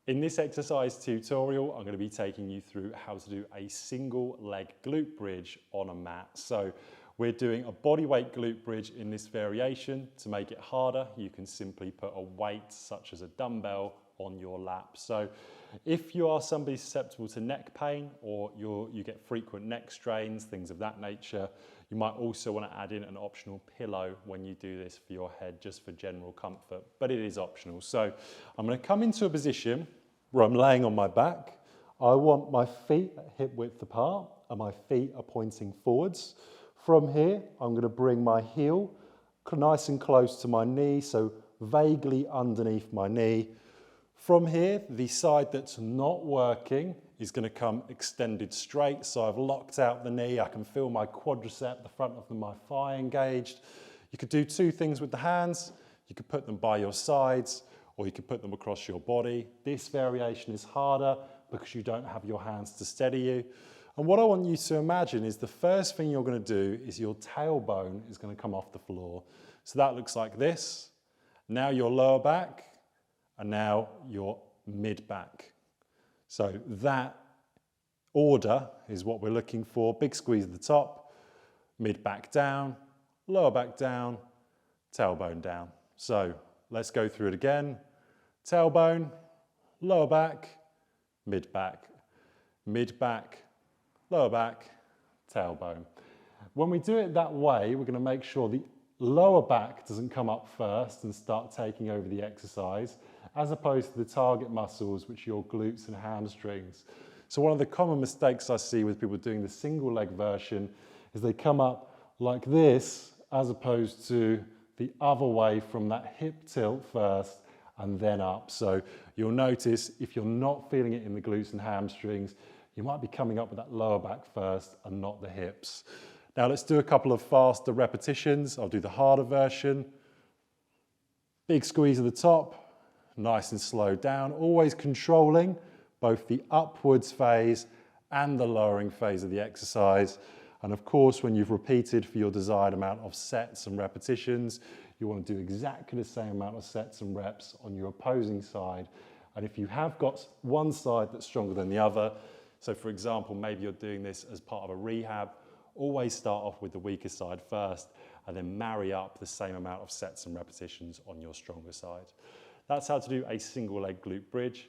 In this exercise tutorial, I'm going to be taking you through how to do a single leg glute bridge on a mat. So we're doing a bodyweight glute bridge in this variation. To make it harder, you can simply put a weight such as a dumbbell on your lap. So if you are somebody susceptible to neck pain or you get frequent neck strains, things of that nature, you might also want to add in an optional pillow when you do this for your head, just for general comfort, but it is optional. So I'm going to come into a position where I'm laying on my back. I want my feet hip width apart and my feet are pointing forwards. From here, I'm going to bring my heel nice and close to my knee, so vaguely underneath my knee. From here, the side that's not working is going to come extended straight. So I've locked out the knee. I can feel my quadricep, the front of my thigh engaged. You could do two things with the hands. You could put them by your sides or you could put them across your body. This variation is harder because you don't have your hands to steady you. And what I want you to imagine is the first thing you're going to do is your tailbone is going to come off the floor. So that looks like this. Now your lower back, and now your mid-back. So that order is what we're looking for. Big squeeze at the top, mid-back down, lower back down, tailbone down. So let's go through it again. Tailbone, lower back, mid-back, mid-back, lower back, tailbone. When we do it that way, we're going to make sure the lower back doesn't come up first and start taking over the exercise, as opposed to the target muscles, which are your glutes and hamstrings. So one of the common mistakes I see with people doing the single leg version is they come up like this, as opposed to the other way from that hip tilt first and then up. So you'll notice if you're not feeling it in the glutes and hamstrings, you might be coming up with that lower back first and not the hips. Now let's do a couple of faster repetitions. I'll do the harder version. Big squeeze at the top, nice and slow down, always controlling both the upwards phase and the lowering phase of the exercise. And of course, when you've repeated for your desired amount of sets and repetitions, you want to do exactly the same amount of sets and reps on your opposing side. And if you have got one side that's stronger than the other, so for example, maybe you're doing this as part of a rehab, always start off with the weaker side first and then marry up the same amount of sets and repetitions on your stronger side. That's how to do a single leg glute bridge.